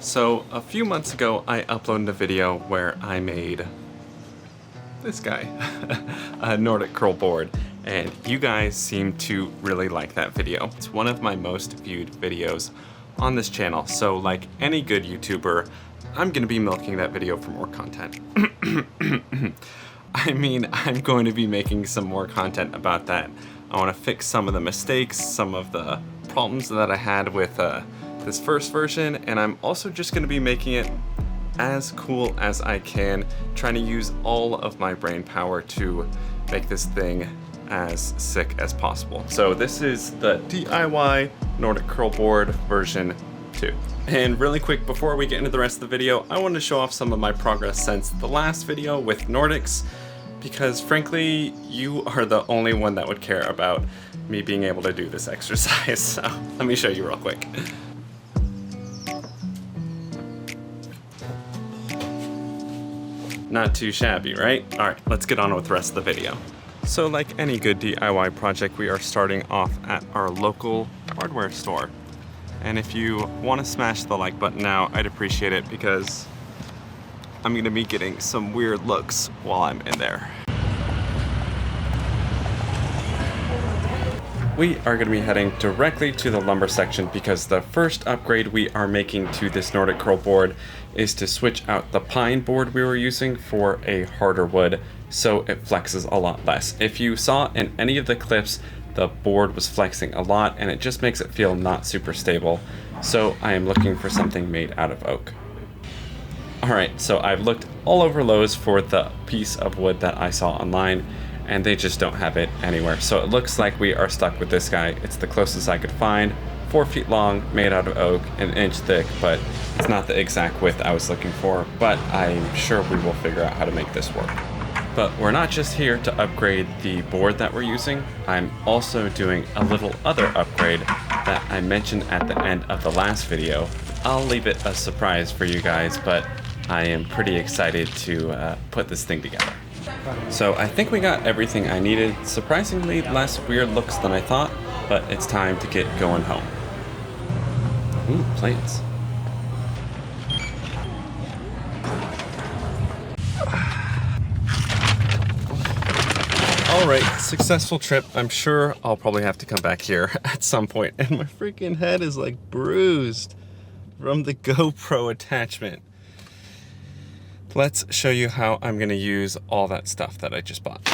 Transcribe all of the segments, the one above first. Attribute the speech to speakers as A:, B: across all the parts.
A: So a few months ago I uploaded a video where I made this guy, a Nordic Curl board, and you guys seem to really like that video. It's one of my most viewed videos on this channel, so like any good YouTuber, I'm gonna be milking that video for more content. I mean, I'm going to be making some more content about that. I want to fix some of the mistakes, some of the problems that I had with this first version, and I'm also just going to be making it as cool as I can, trying to use all of my brain power to make this thing as sick as possible. So this is the DIY Nordic Curl board version 2. And really quick, before we get into the rest of the video, I wanted to show off some of my progress since the last video with Nordics, because frankly, you are the only one that would care about me being able to do this exercise. So let me show you real quick. Not too shabby, right? All right, let's get on with the rest of the video. So like any good DIY project, we are starting off at our local hardware store. And if you want to smash the like button now, I'd appreciate it, because I'm gonna be getting some weird looks while I'm in there. We are gonna be heading directly to the lumber section, because the first upgrade we are making to this Nordic Curl board is to switch out the pine board we were using for a harder wood, so it flexes a lot less. If you saw in any of the clips, the board was flexing a lot and it just makes it feel not super stable. So I am looking for something made out of oak. Alright, so I've looked all over Lowe's for the piece of wood that I saw online, and they just don't have it anywhere. So it looks like we are stuck with this guy. It's the closest I could find. 4 feet long, made out of oak, an inch thick, but it's not the exact width I was looking for, but I'm sure we will figure out how to make this work. But we're not just here to upgrade the board that we're using. I'm also doing a little other upgrade that I mentioned at the end of the last video. I'll leave it a surprise for you guys, but I am pretty excited to put this thing together. So I think we got everything I needed. Surprisingly less weird looks than I thought, but it's time to get going home. Ooh, plates. All right, successful trip. I'm sure I'll probably have to come back here at some point, and my freaking head is like bruised from the GoPro attachment. Let's show you how I'm gonna use all that stuff that I just bought.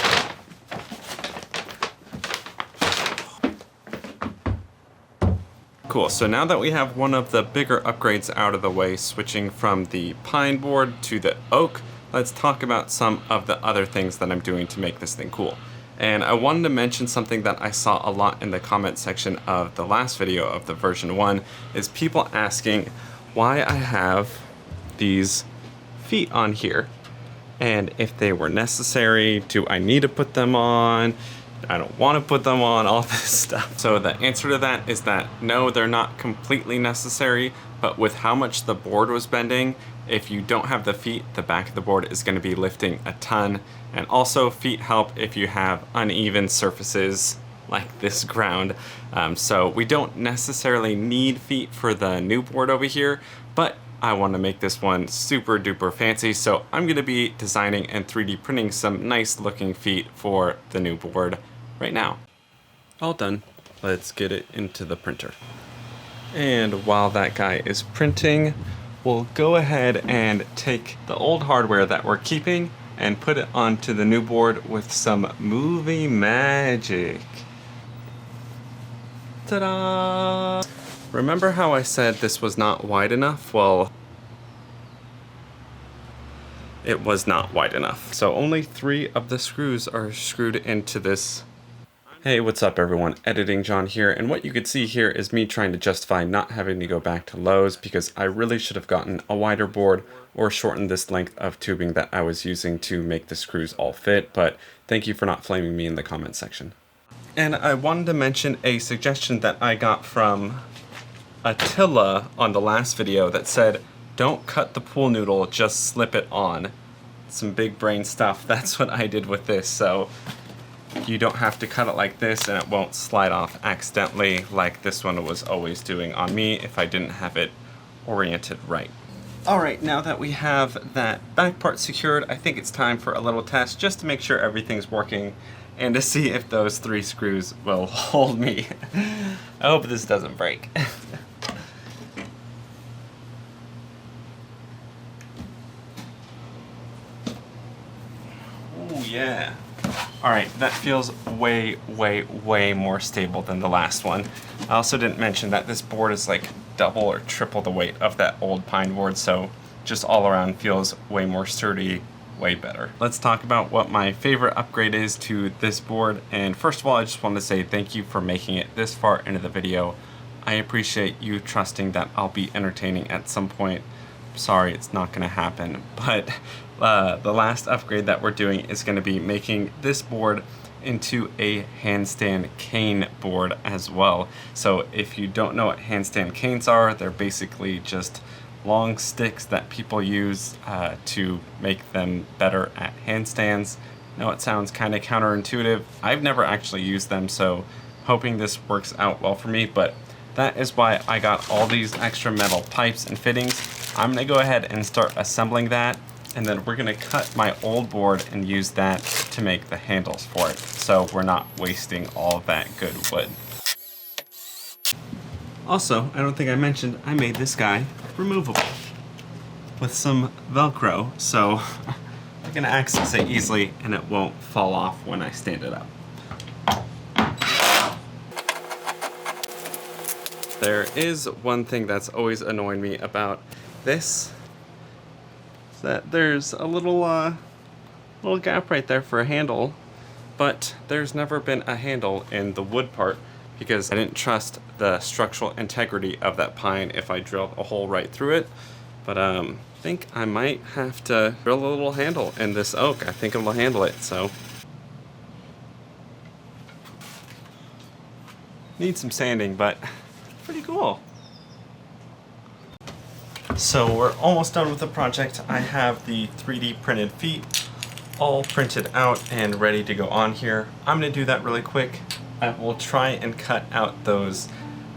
A: Cool, so now that we have one of the bigger upgrades out of the way, switching from the pine board to the oak, let's talk about some of the other things that I'm doing to make this thing cool. And I wanted to mention something that I saw a lot in the comment section of the last video of the version 1, is people asking why I have these feet on here, and if they were necessary. Do I need to put them on? I don't want to put them on, all this stuff. So the answer to that is that no, they're not completely necessary, but with how much the board was bending, if you don't have the feet, the back of the board is going to be lifting a ton. And also feet help if you have uneven surfaces like this ground. So we don't necessarily need feet for the new board over here, but I want to make this one super duper fancy, so I'm going to be designing and 3D printing some nice looking feet for the new board right now. All done. Let's get it into the printer. And while that guy is printing, we'll go ahead and take the old hardware that we're keeping and put it onto the new board with some movie magic. Ta-da! Remember how I said this was not wide enough? Well, it was not wide enough. So only 3 of the screws are screwed into this. Hey, what's up everyone? Editing John here, and what you could see here is me trying to justify not having to go back to Lowe's, because I really should have gotten a wider board or shortened this length of tubing that I was using to make the screws all fit, but thank you for not flaming me in the comment section. And I wanted to mention a suggestion that I got from Attila on the last video that said, don't cut the pool noodle, just slip it on. Some big brain stuff. That's what I did with this, so you don't have to cut it like this and it won't slide off accidentally like this one was always doing on me if I didn't have it oriented right. Alright, now that we have that back part secured, I think it's time for a little test just to make sure everything's working and to see if those 3 screws will hold me. I hope this doesn't break. Oh yeah. Alright, that feels way, way, way more stable than the last one. I also didn't mention that this board is like double or triple the weight of that old pine board, so just all around feels way more sturdy, way better. Let's talk about what my favorite upgrade is to this board, and first of all, I just want to say thank you for making it this far into the video. I appreciate you trusting that I'll be entertaining at some point. Sorry, it's not going to happen, but the last upgrade that we're doing is going to be making this board into a handstand cane board as well. So if you don't know what handstand canes are, they're basically just long sticks that people use to make them better at handstands. Now it sounds kind of counterintuitive. I've never actually used them, so hoping this works out well for me, but that is why I got all these extra metal pipes and fittings. I'm gonna go ahead and start assembling that, and then we're gonna cut my old board and use that to make the handles for it, so we're not wasting all of that good wood. Also, I don't think I mentioned, I made this guy removable with some Velcro, so I can access it easily and it won't fall off when I stand it up. There is one thing that's always annoyed me about this, that there's a little gap right there for a handle, but there's never been a handle in the wood part because I didn't trust the structural integrity of that pine if I drilled a hole right through it. But I think I might have to drill a little handle in this oak. I think it'll handle it, so. Need some sanding, but pretty cool. So we're almost done with the project. I have the 3D printed feet all printed out and ready to go on here. I'm gonna do that really quick. I will try and cut out those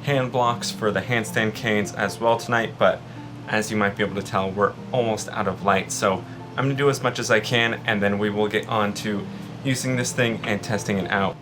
A: hand blocks for the handstand canes as well tonight, but as you might be able to tell, we're almost out of light, so I'm gonna do as much as I can and then we will get on to using this thing and testing it out.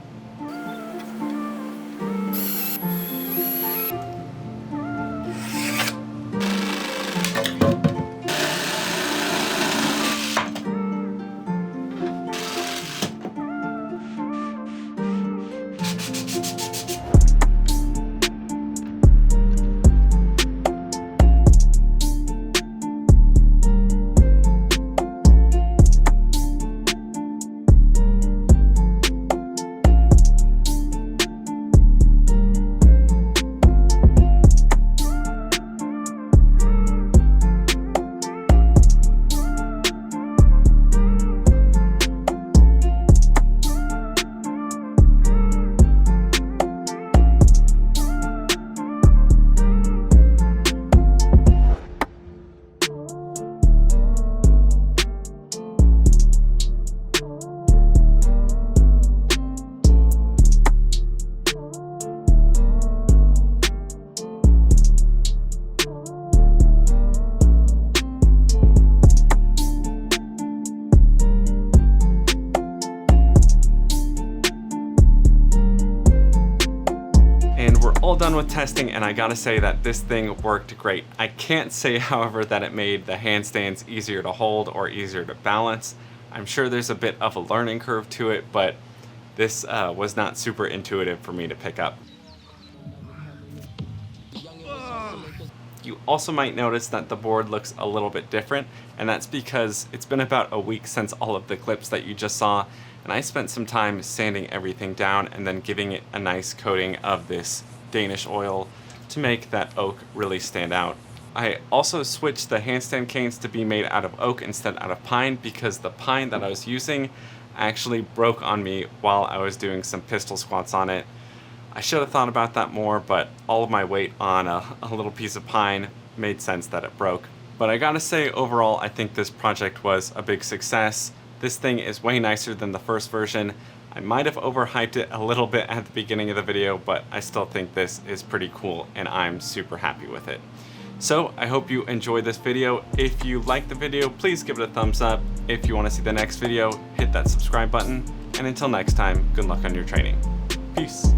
A: All done with testing, and I gotta say that this thing worked great. I can't say, however, that it made the handstands easier to hold or easier to balance. I'm sure there's a bit of a learning curve to it, but this was not super intuitive for me to pick up. You also might notice that the board looks a little bit different, and that's because it's been about a week since all of the clips that you just saw, and I spent some time sanding everything down and then giving it a nice coating of this Danish oil to make that oak really stand out. I also switched the handstand canes to be made out of oak instead out of pine because the pine that I was using actually broke on me while I was doing some pistol squats on it. I should have thought about that more, but all of my weight on a little piece of pine made sense that it broke. But I gotta say, overall, I think this project was a big success. This thing is way nicer than the first version. I might have overhyped it a little bit at the beginning of the video, but I still think this is pretty cool and I'm super happy with it. So I hope you enjoyed this video. If you liked the video, please give it a thumbs up. If you want to see the next video, hit that subscribe button. And until next time, good luck on your training. Peace.